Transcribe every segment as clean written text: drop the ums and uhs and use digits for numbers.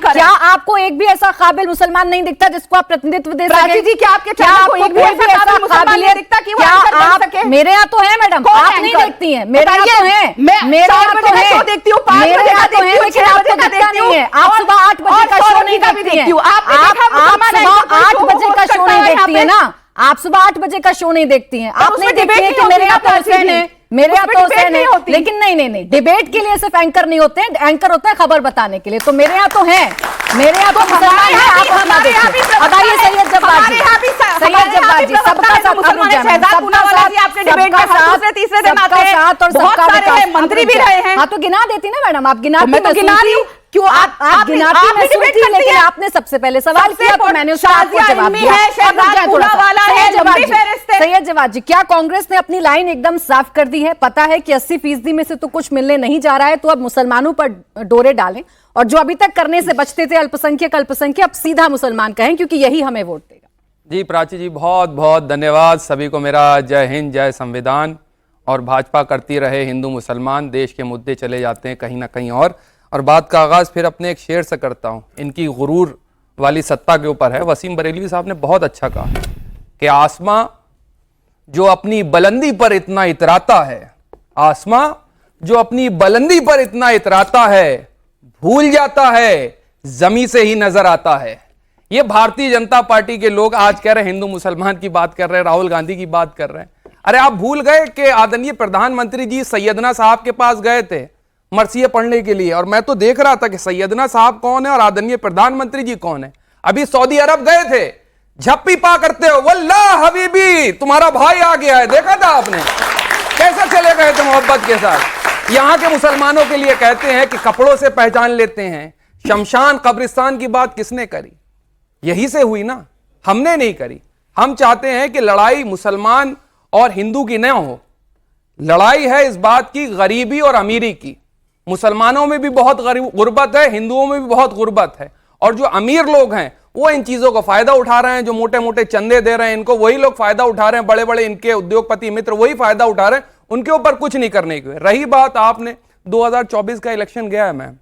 कर क्या आपको एक भी ऐसा काबिल मुसलमान नहीं दिखता जिसको आप प्रतिनिधित्व दे प्राची सके? जी, क्या आपके चैनल को एक भी ऐसा काबिल मुसलमान नहीं दिखता कि वो एंकर बन सके? मेरे यहाँ तो है मैडम, आप नहीं देखती हैं। मेरे यहाँ तो है, मेरे यहाँ तो है, देखती हूँ, 5 बजे का देखती हूँ, 6 बजे का देखती हूँ। आप सुबह 8 बजे का शो नहीं देखती हैं। आप सुबह 8 बजे का शो नहीं देखती है ना, आप सुबह 8 बजे का शो नहीं देखती हैं। आप नहीं देखती हैं कि मेरे यहाँ तो हुसैन है, मेरे यहाँ तो हुसैन है। लेकिन नहीं, डिबेट के लिए सिर्फ एंकर नहीं होते हैं, एंकर होता है खबर बताने के लिए। तो मेरे यहाँ तो है, मेरे यहाँ तो मुसलमान है, आप अपना देखिए। अब आइए सैयद जब्बार जी, सैयद जब्बार जी, सबका साथ, सबका साथ मंत्री भी रहे हैं। हाँ तो गिना देती ना मैडम, आप गिनाती, मैं तो गिना रही हूँ। क्यों आप गिनाती में सुनती, लेकिन आपने सबसे पहले सवाल किया तो मैंने उसका आपको जवाब दिया। सैयद जवाब जी, क्या कांग्रेस ने अपनी लाइन एकदम साफ कर दी है? पता है कि 80% में से तो कुछ मिलने नहीं जा रहा है, तो अब मुसलमानों पर डोरे डालें, और जो अभी तक करने से बचते थे अल्पसंख्यक अब सीधा मुसलमान कहें, क्योंकि यही हमें वोट देगा। जी प्राची जी, बहुत बहुत धन्यवाद सभी को। मेरा जय हिंद, जय संविधान। और भाजपा करती रहे हिंदू मुसलमान, देश के मुद्दे चले जाते हैं कहीं ना कहीं और बात का आगाज़ फिर अपने एक शेर से करता हूँ, इनकी गुरूर वाली सत्ता के ऊपर है। वसीम बरेलवी साहब ने बहुत अच्छा कहा कि आसमां जो अपनी बुलंदी पर इतना इतराता है, आसमां जो अपनी बुलंदी पर इतना इतराता है, भूल जाता है जमी से ही नजर आता है। ये भारतीय जनता पार्टी के लोग आज कह रहे हैं हिंदू मुसलमान की बात कर रहे हैं, राहुल गांधी की बात कर रहे हैं। अरे आप भूल गए कि आदरणीय प्रधानमंत्री जी सैयदना साहब के पास गए थे मरसिये पढ़ने के लिए, और मैं तो देख रहा था कि सैयदना साहब कौन है और आदरणीय प्रधानमंत्री जी कौन है। अभी सऊदी अरब गए थे, झप्पी पा करते हो, वल्लाह हबीबी तुम्हारा भाई आ गया है, देखा था आपने कैसे चले गए थे मोहब्बत के साथ। यहां के मुसलमानों के लिए कहते हैं कि कपड़ों से पहचान लेते हैं। शमशान कब्रिस्तान की बात किसने करी? यही से हुई ना, हमने नहीं करी। हम चाहते हैं कि लड़ाई मुसलमान और हिंदू की न हो, लड़ाई है इस बात की गरीबी और अमीरी की। मुसलमानों में भी बहुत गुर्बत है, हिंदुओं में भी बहुत गुर्बत है, और जो अमीर लोग हैं वो इन चीजों का फायदा उठा रहे हैं। जो मोटे मोटे चंदे दे रहे हैं इनको, वही लोग फायदा उठा रहे हैं, बड़े बड़े इनके उद्योगपति मित्र वही फायदा उठा रहे हैं, उनके ऊपर कुछ नहीं करने की। रही बात, आपने 2024 का इलेक्शन गया है मैम,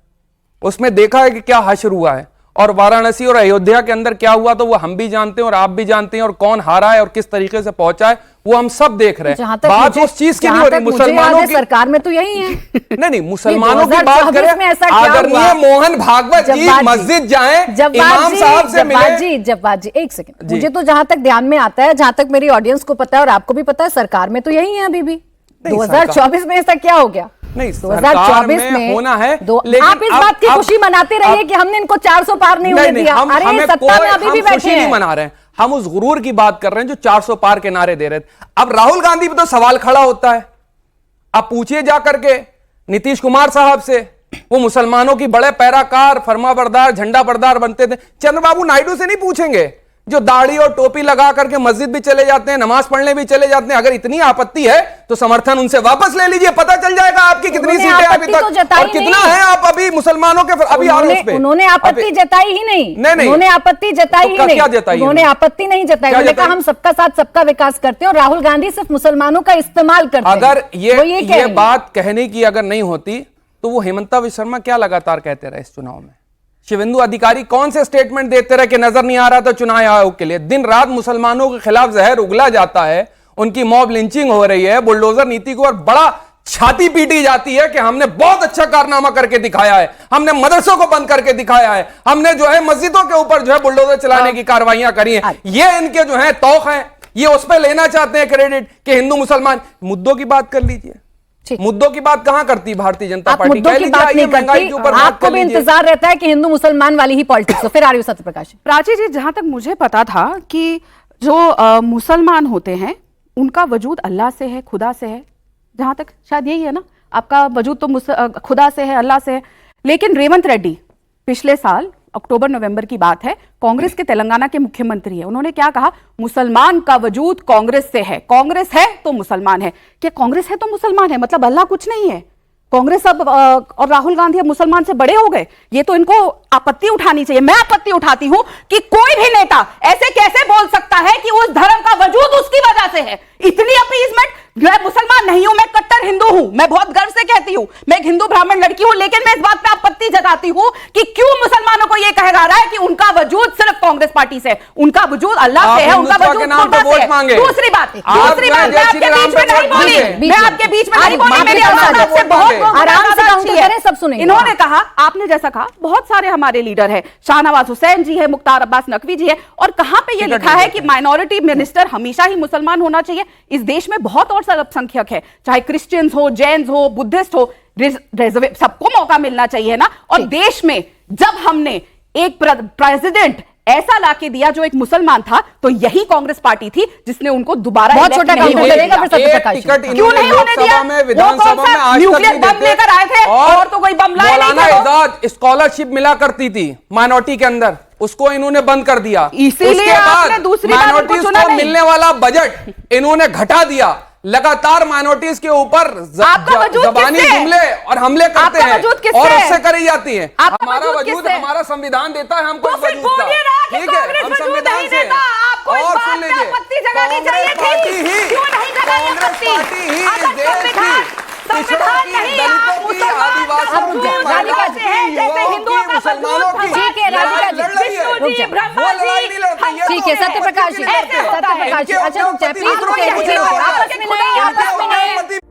उसमें देखा है कि क्या हश्र हुआ है, और वाराणसी और अयोध्या के अंदर क्या हुआ, तो वो हम भी जानते हैं और आप भी जानते हैं, और कौन हारा है और किस तरीके से पहुंचा है वो हम सब देख रहे हैं। बात उस चीज की नहीं हो रही मुसलमानों की, सरकार में तो यही है। नहीं मुसलमानों की बात करें, आदरणीय मोहन भागवत जी मस्जिद जाएं, इमाम साहब से मिले। जब्बार जी एक सेकंड, मुझे तो जहां तक ध्यान में आता है, जहां तक मेरी ऑडियंस को पता है और आपको भी पता है, सरकार में तो यही है अभी भी। 2024 में ऐसा क्या हो गया? नहीं, 2024 में होना है, लेकिन आप इस बात की खुशी मनाते रहिए कि हमने इनको 400 पार नहीं होने दिया। अरे सत्ता में अभी भी बैठे हैं, नहीं मना रहे हैं, हम उस गुरूर की बात कर रहे हैं जो 400 पार के नारे दे रहे थे। अब राहुल गांधी पे तो सवाल खड़ा होता है, आप पूछिए जा करके नीतीश कुमार साहब से, वो मुसलमानों की बड़े पैराकार, फरमाबरदार, झंडा बरदार बनते थे। चंद्रबाबू नायडू से नहीं पूछेंगे, जो दाढ़ी और टोपी लगा करके मस्जिद भी चले जाते हैं, नमाज पढ़ने भी चले जाते हैं। अगर इतनी आपत्ति है तो समर्थन उनसे वापस ले लीजिए, पता चल जाएगा आपकी कितनी सीटें अभी तक और कितना है आप अभी मुसलमानों के अभी उन्होंने आपत्ति जताई ही नहीं। उन्होंने आपत्ति जताई ही नहीं, उन्होंने आपत्ति नहीं जताई। उन्होंने कहा हम सबका साथ सबका विकास करते हैं, और राहुल गांधी सिर्फ मुसलमानों का इस्तेमाल करते हैं। अगर ये बात कहने की अगर नहीं होती तो वो हेमंता विश्व शर्मा क्या लगातार कहते रहे इस चुनाव में? शिवेंदु अधिकारी कौन से स्टेटमेंट देते रहे कि नजर नहीं आ रहा था चुनाव आयोग के लिए? दिन रात मुसलमानों के खिलाफ जहर उगला जाता है, उनकी मॉब लिंचिंग हो रही है, बुलडोजर नीति को और बड़ा छाती पीटी जाती है कि हमने बहुत अच्छा कारनामा करके दिखाया है, हमने मदरसों को बंद करके दिखाया है, हमने जो है मस्जिदों के ऊपर जो है बुलडोजर चलाने की कार्रवाइयां करी हैं। ये इनके जो है तौक है, ये उस पर लेना चाहते हैं क्रेडिट कि हिंदू मुसलमान। मुद्दों की बात कर लीजिए, मुद्दों की बात कहां करती भारतीय जनता पार्टी? मुद्दों की बात नहीं करती, आपको भी इंतजार रहता है कि हिंदू मुसलमान वाली ही पॉलिटिक्स हो। फिर आर्य सत्यप्रकाश। प्राची जी, जहां तक मुझे पता था कि जो मुसलमान होते हैं उनका वजूद अल्लाह से है, खुदा से है, जहां तक शायद यही है ना, आपका वजूद तो खुदा से है, अल्लाह से है। लेकिन रेवंत रेड्डी पिछले साल अक्टूबर नवंबर की बात है, कांग्रेस के तेलंगाना के मुख्यमंत्री है, उन्होंने क्या कहा? मुसलमान का वजूद कांग्रेस से है, कांग्रेस है तो मुसलमान है। क्या कांग्रेस है तो मुसलमान है मतलब अल्लाह कुछ नहीं है? कांग्रेस अब और राहुल गांधी अब मुसलमान से बड़े हो गए? ये तो इनको आपत्ति उठानी चाहिए। मैं आपत्ति उठाती हूं कि कोई भी नेता ऐसे कैसे बोल सकता है कि उस धर्म का वजूद उसकी वजह से है। इतनी अपीजमेंट। मैं मुसलमान नहीं हूं, मैं कट्टर हिंदू हूं, मैं बहुत गर्व से कहती हूं, मैं एक हिंदू ब्राह्मण लड़की हूं, लेकिन मैं इस बात पे आपत्ति जताती हूं कि क्यों मुसलमानों को यह कांग्रेस पार्टी से, उनका वजूद अल्लाह आप से है, उनका हिंदुत्व वजूद के नाम पे खुदा से वोट है। मांगे। दूसरी बात जय मैं श्री आपके राम बीच पे में नहीं वोट बोली, मांगे। मैं आपके बीच में नहीं बोली, मेरी आवाज आपसे बहुत आराम से काउंटर करें, सब सुनेंगे। इन्होंने कहा, आपने जैसा कहा, बहुत सारे हमारे लीडर है, शाहनवाज हुसैन जी है, मुख्तार अब्बास नकवी जी है, और कहां पे ये लिखा है कि माइनॉरिटी मिनिस्टर हमेशा ही मुसलमान होना चाहिए? इस देश में बहुत और अल्पसंख्यक है, चाहे क्रिश्चियंस हो, जैन्स हो, बुद्धिस्ट हो, सबको मौका मिलना चाहिए ना। और देश में जब हमने एक प्रेसिडेंट ऐसा लाके दिया जो एक मुसलमान था, तो यही कांग्रेस पार्टी थी जिसने उनको दोबारा बहुत elect छोटा नहीं काम होने करेगा दिया। फिर सत्य एक प्रकाश। टिकट क्यों इन्होंने नहीं होने दिया? लोकसभा में, विधानसभा में आज तक न्यूक्लियर नहीं बम देते। लेकर आए थे और तो कोई बम लाए नहीं मौलाना थे वो। एजाज स्कॉलरशिप मिला करती थी माइनॉरिटी के अंदर, उसको इन्होंने बंद कर दिया। इसीलिए उसके आपने बाद दूसरी बार उनको माइनॉरिटीज चुना को नहीं। मिलने वाला बजट इन्होंने घटा दिया। लगातार माइनॉरिटीज के ऊपर आपका वजूद जबानी किससे है? जुमले और हमले करते आपका हैं वजूद किससे और है? उससे करी जाती है। आपका हमारा वजूद वजूद किससे है? हमारा संविधान देता है हमको तो इस फिर वजूद का। बोलिए ना कि ठीक है, कांग्रेस हम वजूद संविधान नहीं से देता। आपको इस और बात सुन पे लीजिए, आपत्ति जगानी चाहिए थी। पार्टी ही, क्यों नहीं जगाई कांग्रेस आपत्ति? पार्टी ही अगर इस देश की पिछड़ों की, नहीं, दलितों आप की, मुसलमान आदिवासियों का की, वजूद महिलाओं राधिका जी है, की, जैसे युवाओं हिंदुओं की, का मुसलमानों की ठीक है, राधिका जी, लड़ रही है। विष्णु जी, ब्रह्मा वो जी, लड़ाई नहीं लड़ते, ये ठीक है, तो सत्य प्रकाश जी, ऐसे होता है। सत्य प्रकाश जी, इनके अच्छा रुक जाए, प्लीज उद्योगपति रुके, आपस में नहीं, आपस में नहीं, आपस में नहीं। उद्योगपति